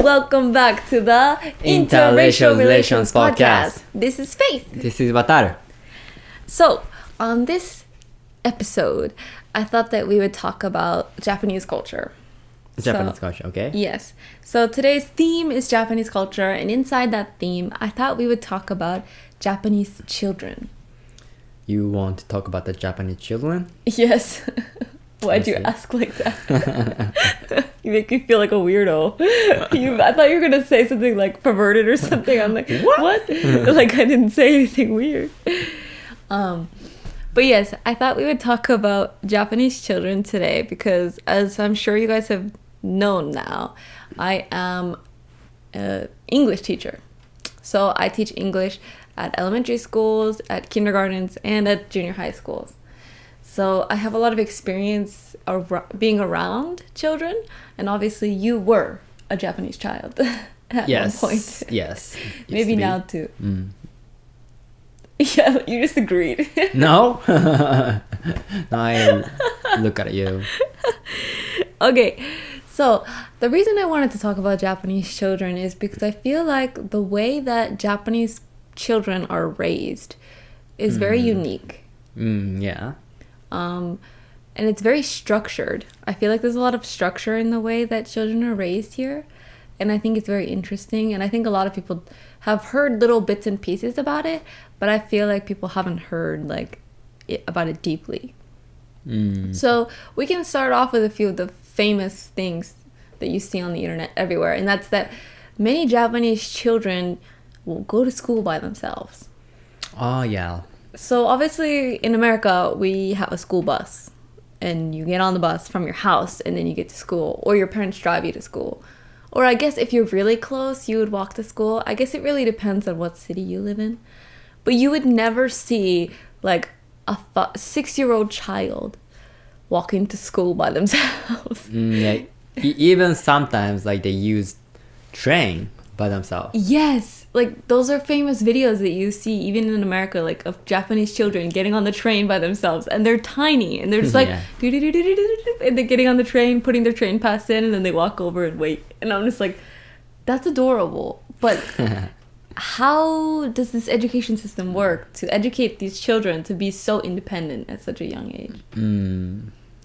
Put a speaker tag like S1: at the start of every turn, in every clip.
S1: Welcome back to the
S2: Interracial Relations Podcast.
S1: This is Faith.
S2: This is Wataru.
S1: So, on this episode, I thought that we would talk about Japanese culture.
S2: Japanese culture, okay?
S1: Yes. So today's theme is Japanese culture, and inside that theme, I thought we would talk about Japanese children.
S2: You want to talk about the Japanese children?
S1: Yes. Why'd you ask like that? You make me feel like a weirdo. I thought you were going to say something like perverted or something. I'm like, what? Like I didn't say anything weird. But yes, I thought we would talk about Japanese children today because, as I'm sure you guys have known now, I am an English teacher. So I teach English at elementary schools, at kindergartens, and at junior high schools. So I have a lot of experience being around children, and obviously you were a Japanese child at one point.
S2: Yes.
S1: Maybe now too. Yeah, you just agreed.
S2: No? I look at you.
S1: Okay, so the reason I wanted to talk about Japanese children is because I feel like the way that Japanese children are raised is very unique.
S2: Yeah.
S1: And it's very structured. I feel like there's a lot of structure in the way that children are raised here. And I think it's very interesting. And I think a lot of people have heard little bits and pieces about it, but I feel like people haven't heard about it deeply. So we can start off with a few of the famous things that you see on the internet everywhere. And that's that many Japanese children will go to school by themselves.
S2: Oh, yeah.
S1: So obviously in America, we have a school bus. And you get on the bus from your house and then you get to school. Or your parents drive you to school. Or I guess if you're really close, you would walk to school. I guess it really depends on what city you live in. But you would never see like a 6-year-old child walking to school by themselves.
S2: Yeah. Even sometimes they use train by themselves.
S1: Yes. Like those are famous videos that you see even in America, like of Japanese children getting on the train by themselves. And they're tiny. And they're just like, and they're getting on the train, putting their train pass in, and then they walk over and wait. And I'm just like, that's adorable. But how does this education system work to educate these children to be so independent at such a young age?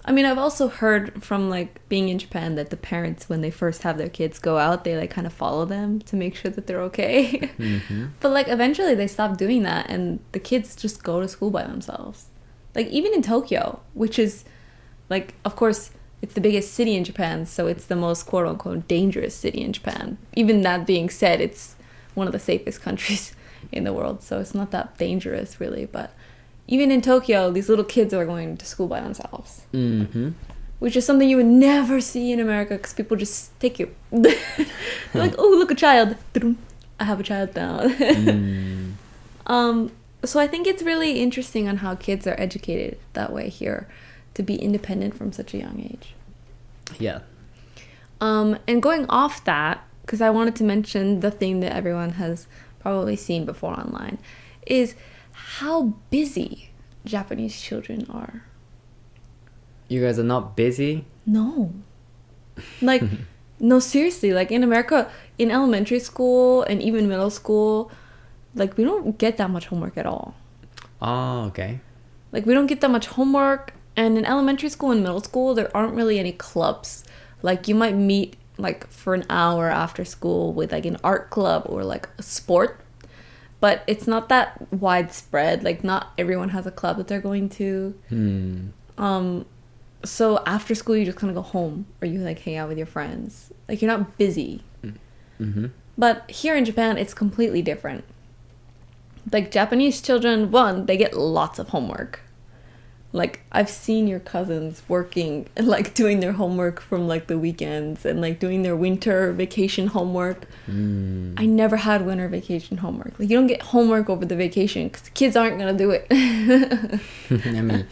S1: I mean, I've also heard from being in Japan that the parents, when they first have their kids go out, they kind of follow them to make sure that they're okay. But eventually they stop doing that and the kids just go to school by themselves. Even in Tokyo, which is of course it's the biggest city in Japan, so it's the most quote unquote dangerous city in Japan. Even that being said, it's one of the safest countries in the world, so it's not that dangerous really. But even in Tokyo, these little kids are going to school by themselves. Which is something you would never see in America because people just take you. They're like, oh, look, a child. I have a child now. So I think it's really interesting on how kids are educated that way here to be independent from such a young age.
S2: Yeah.
S1: And going off that, because I wanted to mention the thing that everyone has probably seen before online, is how busy Japanese children are.
S2: You guys are not busy?
S1: No. No, seriously. In America, in elementary school and even middle school, we don't get that much homework at all.
S2: Oh, okay.
S1: We don't get that much homework. And in elementary school and middle school, there aren't really any clubs. You might meet, for an hour after school with, an art club or, a sport. But it's not that widespread. Not everyone has a club that they're going to. So after school, you just kind of go home. Or you, hang out with your friends. You're not busy. But here in Japan, it's completely different. Japanese children, one, they get lots of homework. I've seen your cousins working and doing their homework from the weekends and doing their winter vacation homework. I never had winter vacation homework. You don't get homework over the vacation because the kids aren't gonna do it.
S2: I mean,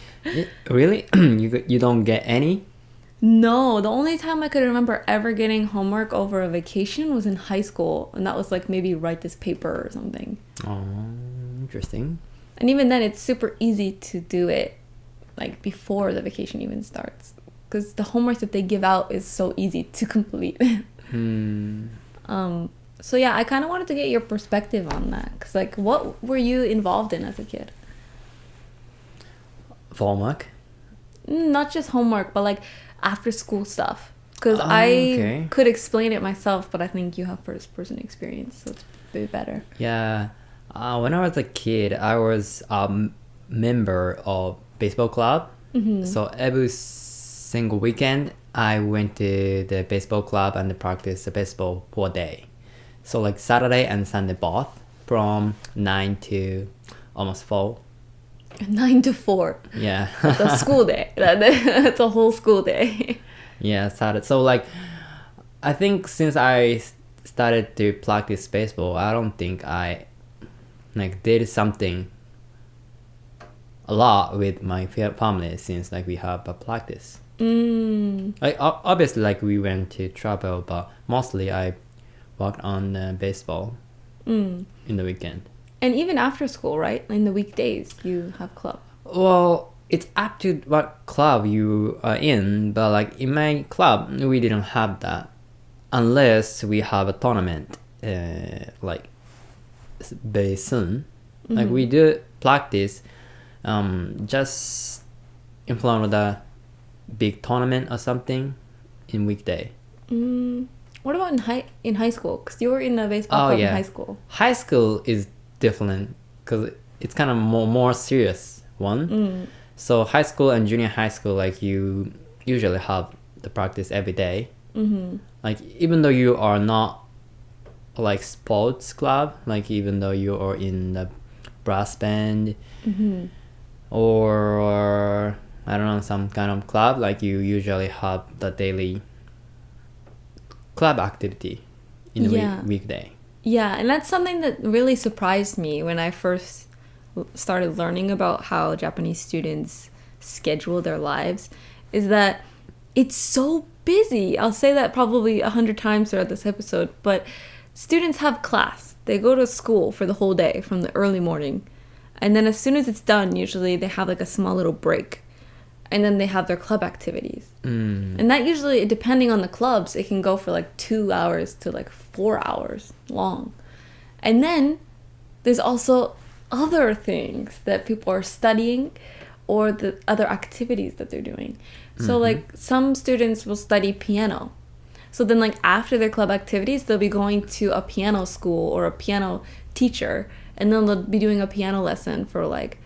S2: really? You don't get any?
S1: No, the only time I could remember ever getting homework over a vacation was in high school, and that was maybe write this paper or something.
S2: Oh, interesting.
S1: And even then, it's super easy to do it before the vacation even starts because the homework that they give out is so easy to complete. So yeah, I kind of wanted to get your perspective on that. Cause like, what were you involved in as a kid?
S2: Homework?
S1: Not just homework, but like after school stuff. Because
S2: Okay.
S1: I could explain it myself, but I think you have first person experience, so it's a bit better.
S2: Yeah. When I was a kid, I was a member of baseball club. So every single weekend, I went to the baseball club and practiced the baseball for a day. So like Saturday and Sunday both, from 9 to almost 4.
S1: 9 to 4.
S2: Yeah.
S1: That's a school day. That's a whole school day.
S2: Yeah, Saturday. So like, I think since I started to practice baseball, I don't think I like did something a lot with my family since like we have a practice. Like obviously like we went to travel, but mostly I worked on baseball in the weekend.
S1: And even after school, right? In the weekdays, you have club.
S2: Well, it's up to what club you are in, but like in my club, we didn't have that unless we have a tournament like very soon. Like we do practice just in front of the big tournament or something in weekday.
S1: What about in high school? Because you were in the baseball club in high school.
S2: High school is different because it's kind of more serious one. So high school and junior high school, like you usually have the practice every day. Like even though you are not like sports club, like even though you are in the brass band or I don't know, some kind of club, like you usually have the daily club activity in the weekday.
S1: Yeah, and that's something that really surprised me when I first started learning about how Japanese students schedule their lives, is that it's so busy. I'll say that probably 100 times throughout this episode, but students have class. They go to school for the whole day from the early morning. And then as soon as it's done, usually they have like a small little break. And then they have their club activities. And that usually, depending on the clubs, it can go for like 2 hours to like 4 hours long. And then there's also other things that people are studying or the other activities that they're doing. So like some students will study piano. So then like after their club activities, they'll be going to a piano school or a piano teacher. And then they'll be doing a piano lesson for like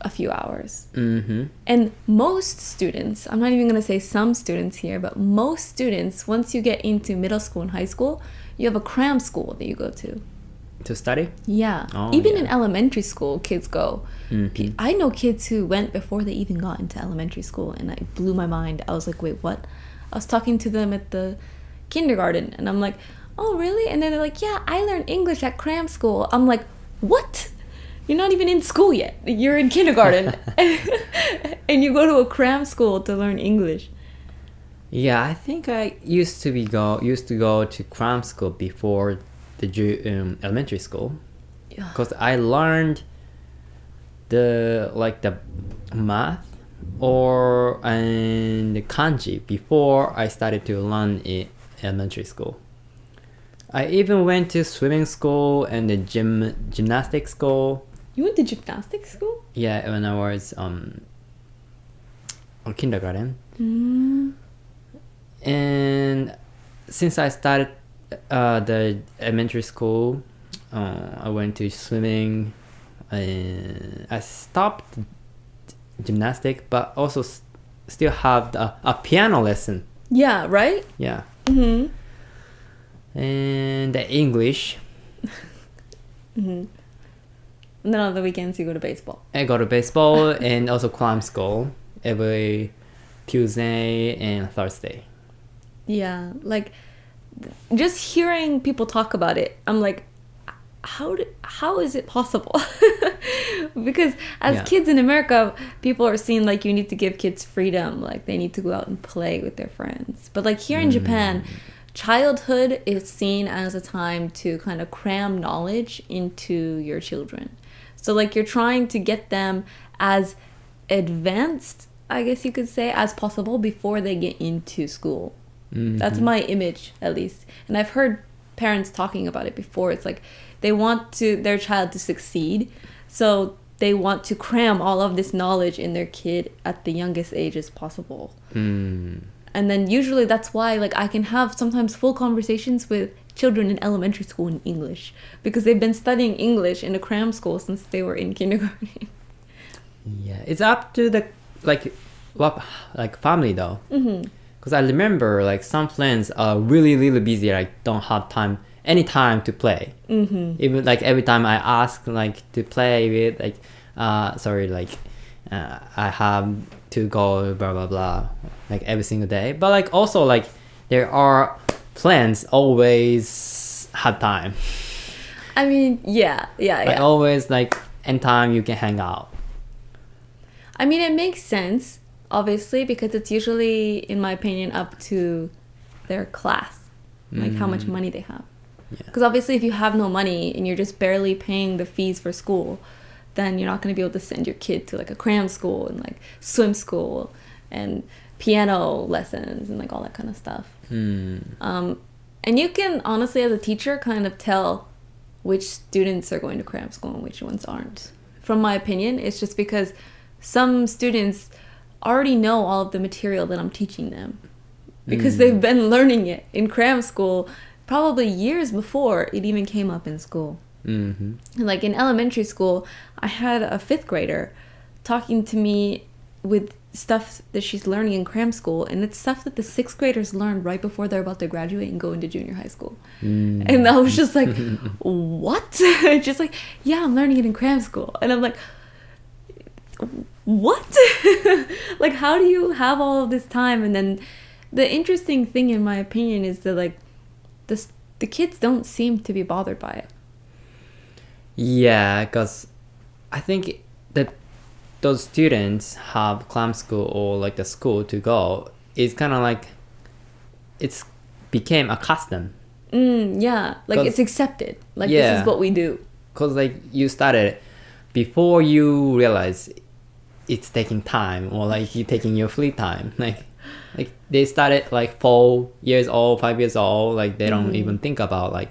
S1: a few hours. And most students, I'm not even going to say some students here, but most students, once you get into middle school and high school, you have a cram school that you go to
S2: study.
S1: Yeah. Even in elementary school, kids go. I know kids who went before they even got into elementary school, and it blew my mind. I was like, wait, what? I was talking to them at the kindergarten, and I'm like, oh really? And then they're like, yeah, I learned English at cram school. I'm like, what? You're not even in school yet. You're in kindergarten. And you go to a cram school to learn English.
S2: Yeah, I think I used to go to cram school before the elementary school. Because I learned the math and the kanji before I started to learn in elementary school. I even went to swimming school and the gymnastics school.
S1: You went to gymnastics school?
S2: Yeah, when I was on kindergarten. And since I started the elementary school, I went to swimming. I stopped gymnastics, but also still have a piano lesson.
S1: Yeah, right?
S2: Yeah. And the English.
S1: And then on the weekends you go to baseball.
S2: I go to baseball and also cram school every Tuesday and Thursday.
S1: Yeah, like just hearing people talk about it, I'm like, how is it possible? Because as kids in America, people are seeing like you need to give kids freedom, like they need to go out and play with their friends. But like here in Japan, childhood is seen as a time to kind of cram knowledge into your children. So like you're trying to get them as advanced, I guess you could say, as possible before they get into school. That's my image, at least. And I've heard parents talking about it before. It's like they want their child to succeed, so they want to cram all of this knowledge in their kid at the youngest age as possible. And then usually that's why like I can have sometimes full conversations with children in elementary school in English, because they've been studying English in a cram school since they were in kindergarten.
S2: Yeah, it's up to the family though. Because I remember like some friends are really busy, like don't have any time to play. Even like every time I ask like to play with like I have to go blah blah blah like every single day. But like also like there are friends always have time.
S1: I mean, yeah.
S2: Like always like anytime you can hang out.
S1: I mean, it makes sense, obviously, because it's usually, in my opinion, up to their class, like how much money they have. Because obviously, if you have no money and you're just barely paying the fees for school, then you're not going to be able to send your kid to like a cram school and like swim school and piano lessons and like all that kind of stuff. And you can honestly, as a teacher, kind of tell which students are going to cram school and which ones aren't. From my opinion, it's just because some students already know all of the material that I'm teaching them because they've been learning it in cram school probably years before it even came up in school. And like in elementary school, I had a 5th grader talking to me with stuff that she's learning in cram school, and it's stuff that the 6th graders learn right before they're about to graduate and go into junior high school. And I was just like, what? Just like, yeah, I'm learning it in cram school. And I'm like, what? Like, how do you have all of this time? And then the interesting thing, in my opinion, is that like the kids don't seem to be bothered by it.
S2: Yeah, because I think that those students have cram school or like the school to go is kind of like it's became a custom.
S1: Yeah, like it's accepted. Like this is what we do.
S2: Because like you started before you realize it's taking time, or like you taking your free time. Like they started like 4 years old, 5 years old. Like they don't even think about like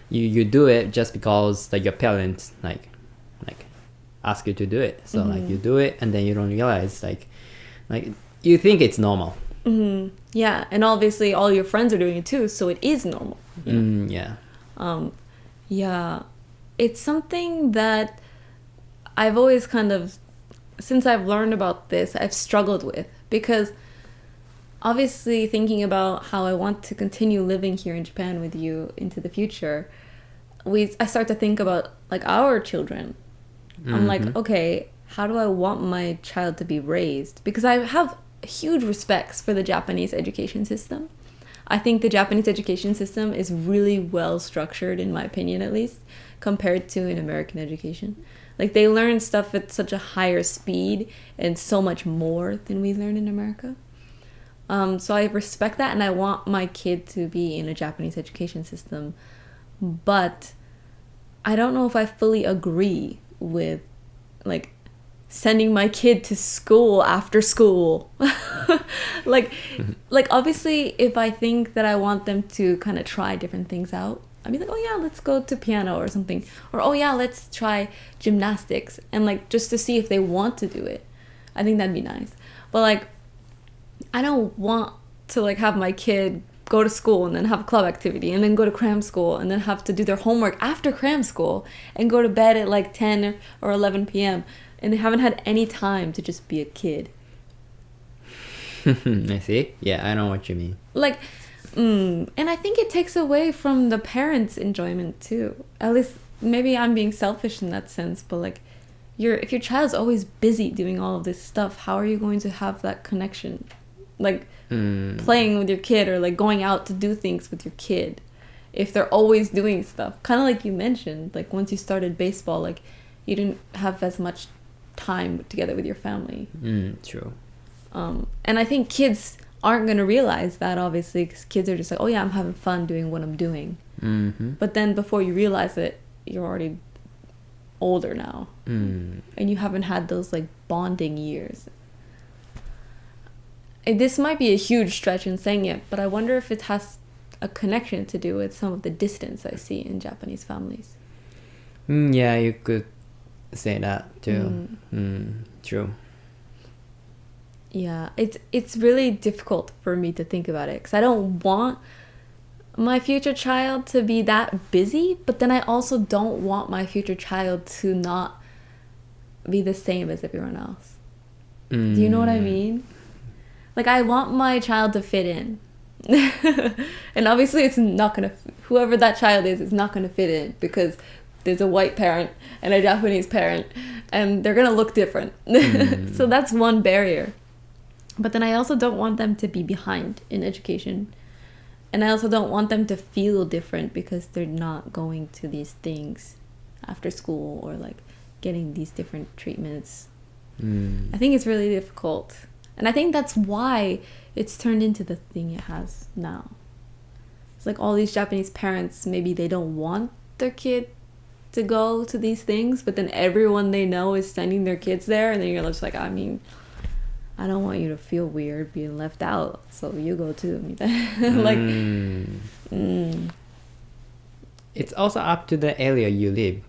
S2: you do it just because like your parents like ask you to do it. So like you do it and then you don't realize like you think it's normal.
S1: Yeah, and obviously all your friends are doing it too, so it is normal. You know? Yeah, it's something that I've always kind of, since I've learned about this, I've struggled with, because obviously thinking about how I want to continue living here in Japan with you into the future, I start to think about like our children. I'm like, okay, how do I want my child to be raised? Because I have huge respects for the Japanese education system. I think the Japanese education system is really well structured, in my opinion at least, compared to an American education. Like they learn stuff at such a higher speed and so much more than we learn in America. So I respect that, and I want my kid to be in a Japanese education system. But I don't know if I fully agree with like sending my kid to school after school. like obviously if I think that I want them to kind of try different things out, I'd be like, oh yeah, let's go to piano or something, or oh yeah, let's try gymnastics, and like just to see if they want to do it. I think that'd be nice. But like I don't want to like have my kid go to school and then have a club activity and then go to cram school and then have to do their homework after cram school and go to bed at like 10 or 11 p.m. and they haven't had any time to just be a kid.
S2: I see. Yeah, I know what you mean.
S1: Like, and I think it takes away from the parents' enjoyment too. At least maybe I'm being selfish in that sense, but like if your child's always busy doing all of this stuff, how are you going to have that connection? Like playing with your kid or like going out to do things with your kid if they're always doing stuff. Kind of like you mentioned, like once you started baseball, like you didn't have as much time together with your family.
S2: True.
S1: And I think kids aren't going to realize that, obviously, because kids are just like, oh yeah, I'm having fun doing what I'm doing. But then before you realize it, you're already older now. And you haven't had those like bonding years. This might be a huge stretch in saying it, but I wonder if it has a connection to do with some of the distance I see in Japanese families.
S2: Yeah, you could say that too. True.
S1: Yeah, it's really difficult for me to think about it because I don't want my future child to be that busy, but then I also don't want my future child to not be the same as everyone else. Do you know what I mean? Like, I want my child to fit in. And obviously it's not gonna, whoever that child is not gonna fit in because there's a white parent and a Japanese parent and they're gonna look different. So that's one barrier. But then I also don't want them to be behind in education. And I also don't want them to feel different because they're not going to these things after school or like getting these different treatments. I think it's really difficult. And I think that's why it's turned into the thing it has now. It's like all these Japanese parents, maybe they don't want their kid to go to these things, but then everyone they know is sending their kids there. And then you're just like, I mean, I don't want you to feel weird being left out, so you go too. Like,
S2: It's also up to the area you live.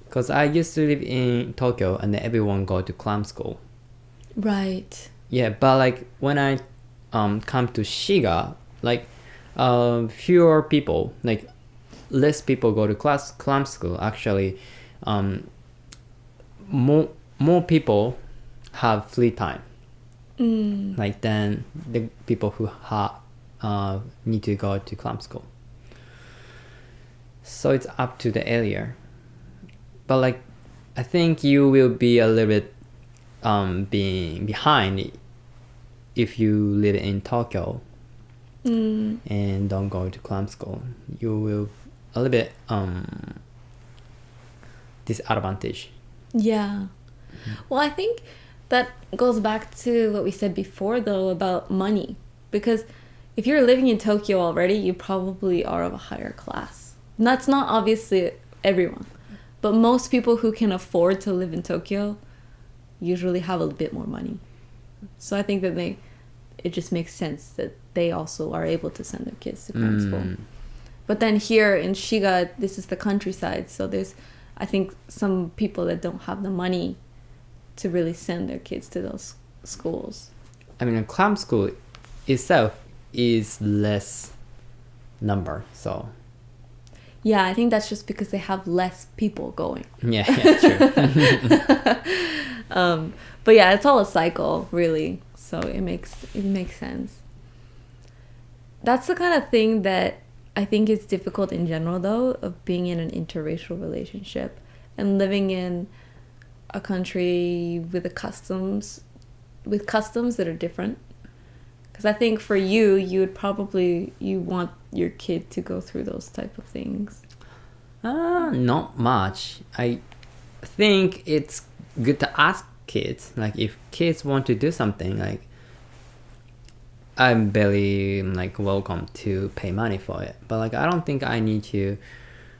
S2: Because I used to live in Tokyo and everyone go to cram school.
S1: right.
S2: Yeah, but like when I come to Shiga, like fewer people, like less people go to cram school. Actually, more people have free time. Like than the people who need to go to cram school. So it's up to the area. But like, I think you will be a little bit being behind if you live in Tokyo and don't go to cram school. You will a little bit disadvantage.
S1: Yeah. Well, I think that goes back to what we said before, though, about money. Because if you're living in Tokyo already, you probably are of a higher class. And that's not obviously everyone. But most people who can afford to live in Tokyo usually have a bit more money. So I think that it just makes sense that they also are able to send their kids to cram school. But then here in Shiga, this is the countryside. So there's, I think, some people that don't have the money to really send their kids to those schools.
S2: I mean, a cram school itself is less number, so...
S1: Yeah, I think that's just because they have less people going.
S2: Yeah, true.
S1: But yeah, it's all a cycle, really. So it makes sense. That's the kind of thing that I think is difficult in general, though, of being in an interracial relationship and living in a country with customs that are different. Because I think for you want your kid to go through those type of things.
S2: Not much. I think it's good to ask kids. Like, if kids want to do something, like, I'm very like welcome to pay money for it. But like, I don't think I need to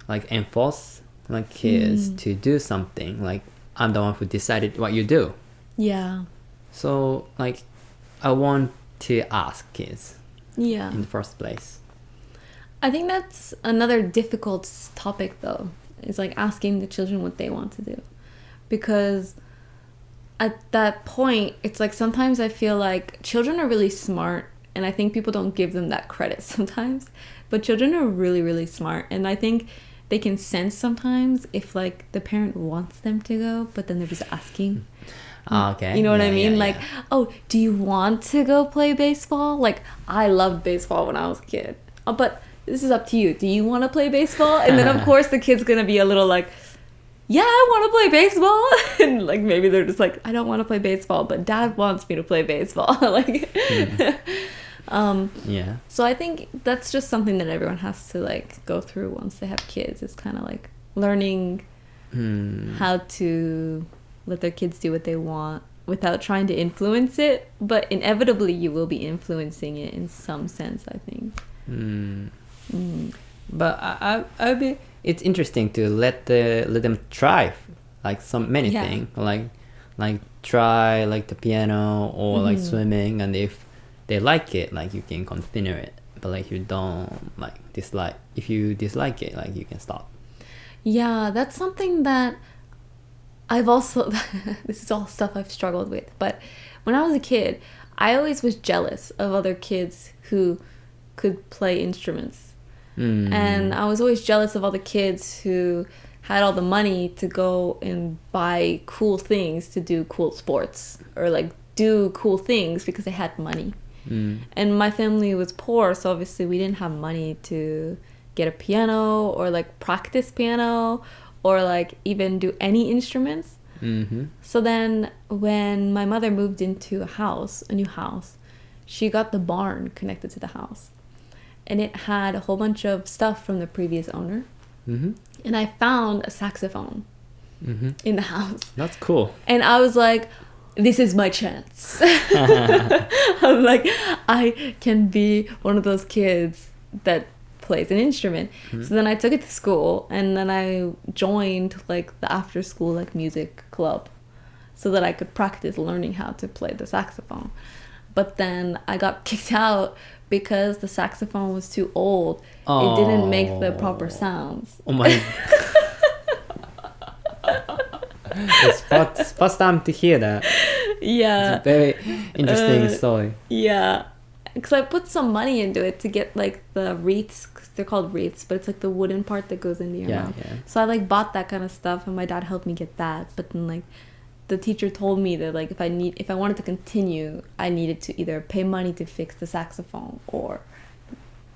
S2: like enforce like kids to do something. Like, I'm the one who decided what you do.
S1: Yeah.
S2: So like, I want to ask kids.
S1: Yeah.
S2: In the first place.
S1: I think that's another difficult topic, though. Is like asking the children what they want to do, because at that point, it's like sometimes I feel like children are really smart, and I think people don't give them that credit sometimes. But children are really, really smart, and I think they can sense sometimes if like the parent wants them to go, but then they're just asking.
S2: Okay.
S1: You know what I mean?
S2: Yeah.
S1: Like, oh, do you want to go play baseball? Like, I loved baseball when I was a kid. But this is up to you. Do you want to play baseball? And then, of course, the kid's going to be a little like, yeah, I want to play baseball. And, like, maybe they're just like, I don't want to play baseball, but dad wants me to play baseball. Like,
S2: yeah.
S1: So I think that's just something that everyone has to, like, go through once they have kids. It's kind of like learning how to let their kids do what they want without trying to influence it, but inevitably you will be influencing it in some sense, I think.
S2: But I'll be. It's interesting to let them try like many things, like try like the piano or like swimming, and if they like it, like you can continue it. but like you don't like dislike. If you dislike it, like you can stop.
S1: Yeah, that's something that I've also this is all stuff I've struggled with. But when I was a kid, I always was jealous of other kids who could play instruments. And I was always jealous of all the kids who had all the money to go and buy cool things to do cool sports or like do cool things because they had money. And my family was poor, so obviously we didn't have money to get a piano or like practice piano or like even do any instruments. So then when my mother moved into a new house, she got the barn connected to the house. And it had a whole bunch of stuff from the previous owner. And I found a saxophone in the house.
S2: That's cool.
S1: And I was like, this is my chance. I'm like, I can be one of those kids that plays an instrument. So then I took it to school, and then I joined like the after school like music club so that I could practice learning how to play the saxophone. But then I got kicked out because the saxophone was too old. It didn't make the proper sounds.
S2: Oh my. It's first time to hear that.
S1: Yeah.
S2: It's a very interesting story.
S1: Yeah. Because I put some money into it to get like the wreaths, cause they're called wreaths, but it's like the wooden part that goes into your mouth. Yeah. So I like bought that kind of stuff, and my dad helped me get that. But then like the teacher told me that like if I wanted to continue, I needed to either pay money to fix the saxophone or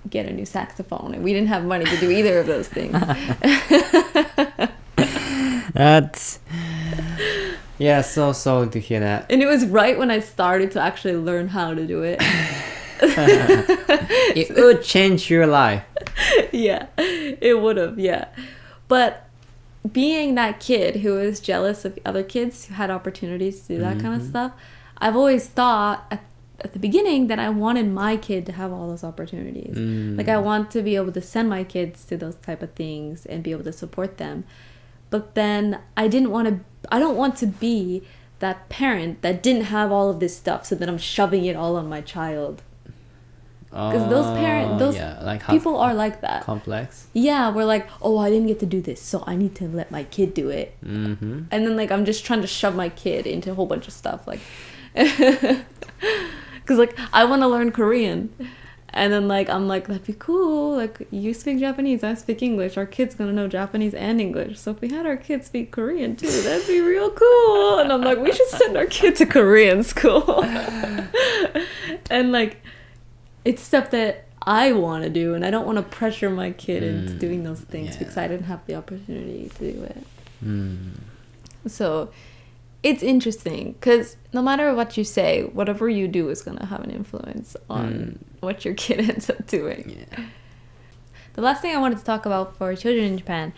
S1: get a new saxophone, and we didn't have money to do either of those things.
S2: That's so sorry to hear that.
S1: And it was right when I started to actually learn how to do it.
S2: It would change your life.
S1: Yeah, it would have. Yeah, but being that kid who was jealous of other kids who had opportunities to do that kind of stuff, I've always thought at the beginning that I wanted my kid to have all those opportunities. Like I want to be able to send my kids to those type of things and be able to support them. But then I don't want to be that parent that didn't have all of this stuff, so that I'm shoving it all on my child. Because people are like that.
S2: Complex.
S1: Yeah, we're like, oh, I didn't get to do this, so I need to let my kid do it. And then like I'm just trying to shove my kid into a whole bunch of stuff, like, because like I want to learn Korean, and then like I'm like, that'd be cool. Like you speak Japanese, I speak English. Our kid's gonna know Japanese and English. So if we had our kids speak Korean too, that'd be real cool. And I'm like, we should send our kid to Korean school. And like, it's stuff that I want to do, and I don't want to pressure my kid into doing those things because I didn't have the opportunity to do it. So it's interesting because no matter what you say, whatever you do is going to have an influence on what your kid ends up doing. The last thing I wanted to talk about for children in Japan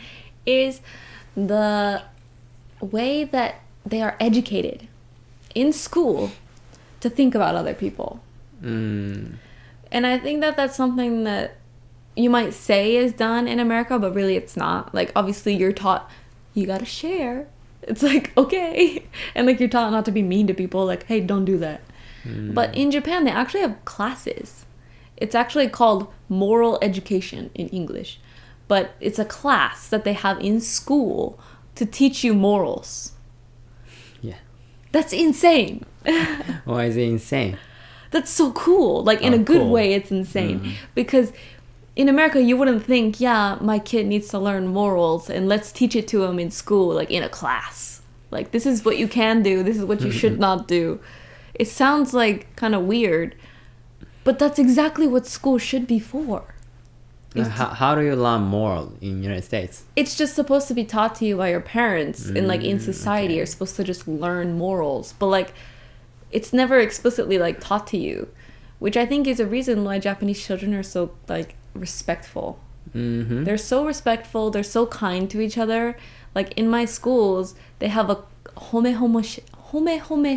S1: is the way that they are educated in school to think about other people. And I think that that's something that you might say is done in America, but really it's not. Like, obviously you're taught you gotta share. It's like, okay. And like you're taught not to be mean to people. Like, hey, don't do that. But in Japan, they actually have classes. It's actually called moral education in English. But it's a class that they have in school to teach you morals. Yeah. That's insane.
S2: Why is it insane?
S1: That's so cool. Like, in a good way, it's insane. Because in America, you wouldn't think, yeah, my kid needs to learn morals and let's teach it to him in school, like in a class. Like, this is what you can do. This is what you should not do. It sounds like kind of weird, but that's exactly what school should be for.
S2: How do you learn moral in the United States?
S1: It's just supposed to be taught to you by your parents and like in society. You're supposed to just learn morals. But like, it's never explicitly like taught to you, which I think is a reason why Japanese children are so like respectful. They're so respectful. They're so kind to each other. Like in my schools, they have a home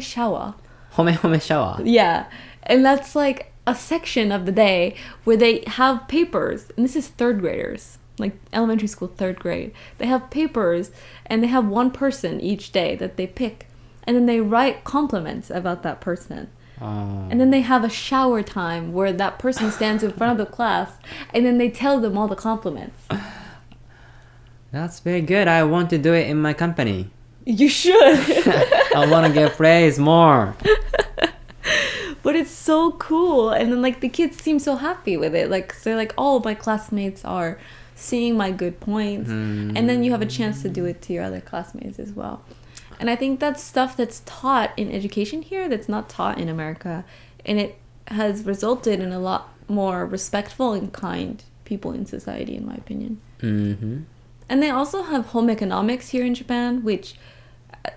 S1: shower.
S2: Home shower.
S1: Yeah, and that's like a section of the day where they have papers, and this is third graders, like elementary school, third grade. They have papers, and they have one person each day that they pick. And then they write compliments about that person.
S2: Oh.
S1: And then they have a shower time where that person stands in front of the class and then they tell them all the compliments.
S2: That's very good. I want to do it in my company.
S1: You should.
S2: I want to get praised more.
S1: But it's so cool. And then like the kids seem so happy with it. Like, so they're like, oh, my classmates are seeing my good points. And then you have a chance to do it to your other classmates as well. And I think that's stuff that's taught in education here that's not taught in America. And it has resulted in a lot more respectful and kind people in society, in my opinion.
S2: Mm-hmm.
S1: And they also have home economics here in Japan, which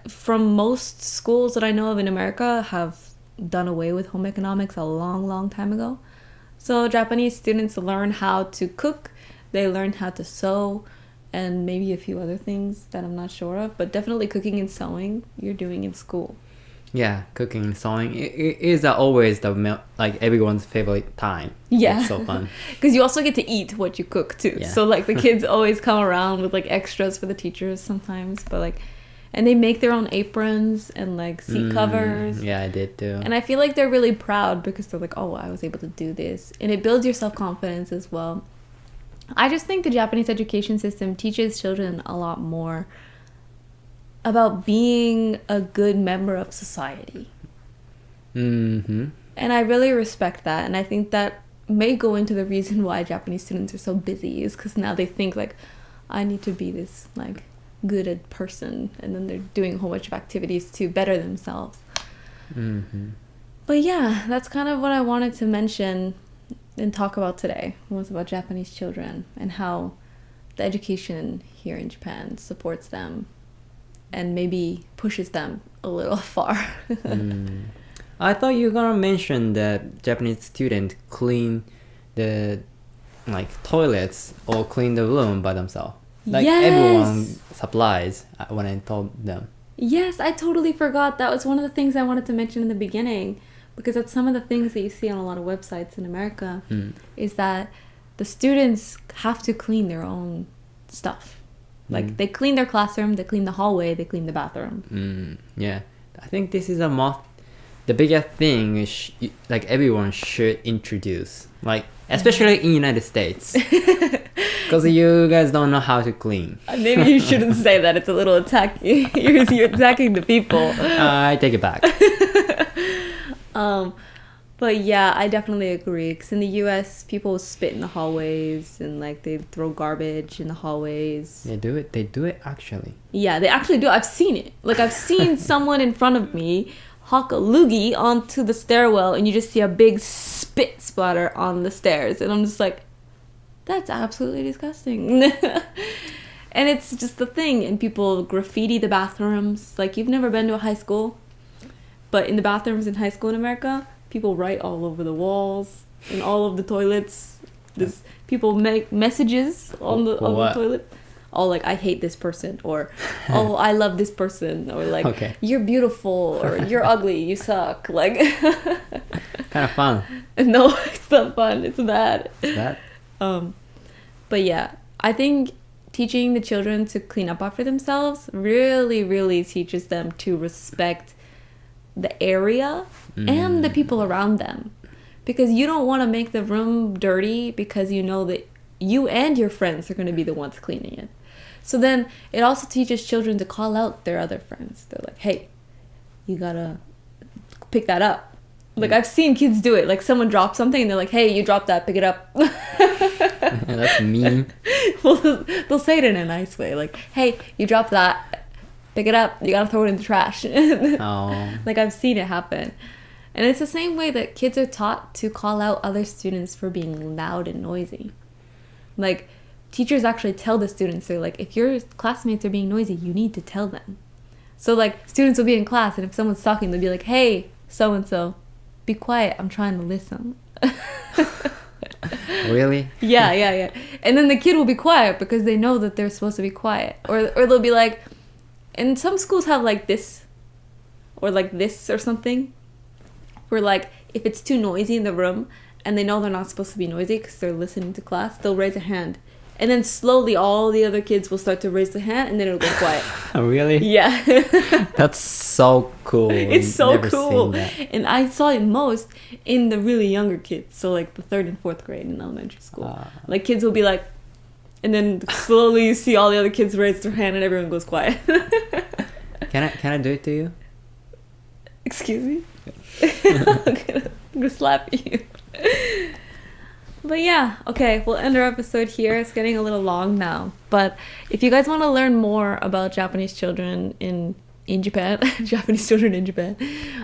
S1: from most schools that I know of in America have done away with home economics a long, long time ago. So Japanese students learn how to cook, they learn how to sew, and maybe a few other things that I'm not sure of. But definitely cooking and sewing, you're doing in school.
S2: Yeah, cooking and sewing it is always like everyone's favorite time.
S1: Yeah.
S2: It's so fun.
S1: Because you also get to eat what you cook too.
S2: Yeah.
S1: So like the kids always come around with like extras for the teachers sometimes. But like, and they make their own aprons and like seat covers.
S2: Yeah, I did too.
S1: And I feel like they're really proud because they're like, oh, I was able to do this. And it builds your self-confidence as well. I just think the Japanese education system teaches children a lot more about being a good member of society.
S2: Mm-hmm.
S1: And I really respect that. And I think that may go into the reason why Japanese students are so busy, is because now they think like, I need to be this like good person. And then they're doing a whole bunch of activities to better themselves.
S2: Mm-hmm.
S1: But yeah, that's kind of what I wanted to mention and talk about today, was about Japanese children and how the education here in Japan supports them and maybe pushes them a little far.
S2: I thought you were gonna mention that Japanese students clean the like toilets or clean the room by themselves. Like everyone supplies when I told them.
S1: Yes, I totally forgot. That was one of the things I wanted to mention in the beginning, because that's some of the things that you see on a lot of websites in America, is that the students have to clean their own stuff. Like they clean their classroom, they clean the hallway, they clean the bathroom.
S2: Yeah, I think this is the biggest thing is like everyone should introduce, like especially in United States, because you guys don't know how to clean.
S1: Maybe you shouldn't say that. It's a little attacking. You're attacking the people.
S2: I take it back.
S1: But yeah, I definitely agree. Because in the U.S., people spit in the hallways and like they throw garbage in the hallways.
S2: They do it. They do it actually.
S1: Yeah, they actually do. I've seen it. Like I've seen someone in front of me hawk a loogie onto the stairwell, and you just see a big spit splatter on the stairs, and I'm just like, that's absolutely disgusting. And it's just the thing. And people graffiti the bathrooms. Like, you've never been to a high school, but in the bathrooms in high school in America, people write all over the walls and all of the toilets. People make messages on the toilet. Oh, like, I hate this person, or oh, I love this person, or like, okay, you're beautiful, or you're ugly, you suck. Like,
S2: kind of fun.
S1: No, it's not fun. It's bad.
S2: It's bad.
S1: But yeah, I think teaching the children to clean up after themselves really, really teaches them to respect the area and the people around them, because you don't want to make the room dirty because you know that you and your friends are going to be the ones cleaning it. So then it also teaches children to call out their other friends. They're like, hey, you gotta pick that up. Like, I've seen kids do it. Like, someone drops something and they're like, hey, you dropped that, pick it up.
S2: That's mean.
S1: Well, they'll say it in a nice way. Like, hey, you dropped that, pick it up, you gotta throw it in the trash.
S2: Oh.
S1: Like, I've seen it happen. And it's the same way that kids are taught to call out other students for being loud and noisy. Like, teachers actually tell the students, they're like, if your classmates are being noisy, you need to tell them. So, like, students will be in class, and if someone's talking, they'll be like, hey, so-and-so, be quiet, I'm trying to listen.
S2: Really?
S1: Yeah. And then the kid will be quiet because they know that they're supposed to be quiet. Or they'll be like, and some schools have like this, or like this or something, where like, if it's too noisy in the room, and they know they're not supposed to be noisy because they're listening to class, they'll raise a hand And then slowly all the other kids will start to raise their hand and then it'll go quiet.
S2: Really?
S1: Yeah.
S2: That's so cool.
S1: It's so
S2: Never
S1: cool.
S2: seen that.
S1: And I saw it most in the really younger kids. So like the 3rd and 4th grade in elementary school. Like kids will be like, and then slowly you see all the other kids raise their hand and everyone goes quiet.
S2: Can I do it to you?
S1: Excuse me? I'm gonna slap you. But yeah, okay, we'll end our episode here. It's getting a little long now. But if you guys want to learn more about Japanese children in Japan, Japanese children in Japan,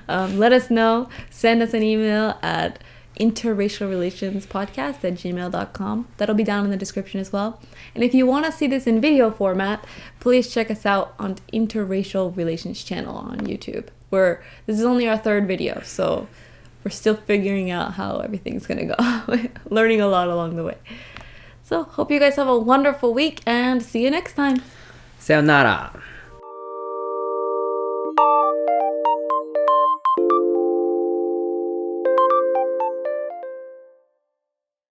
S1: let us know. Send us an email at interracialrelationspodcast@gmail.com. That'll be down in the description as well. And if you want to see this in video format, please check us out on Interracial Relations channel on YouTube, where this is only our 3rd video, so we're still figuring out how everything's gonna go. Learning a lot along the way. So hope you guys have a wonderful week and see you next time.
S2: Sayonara.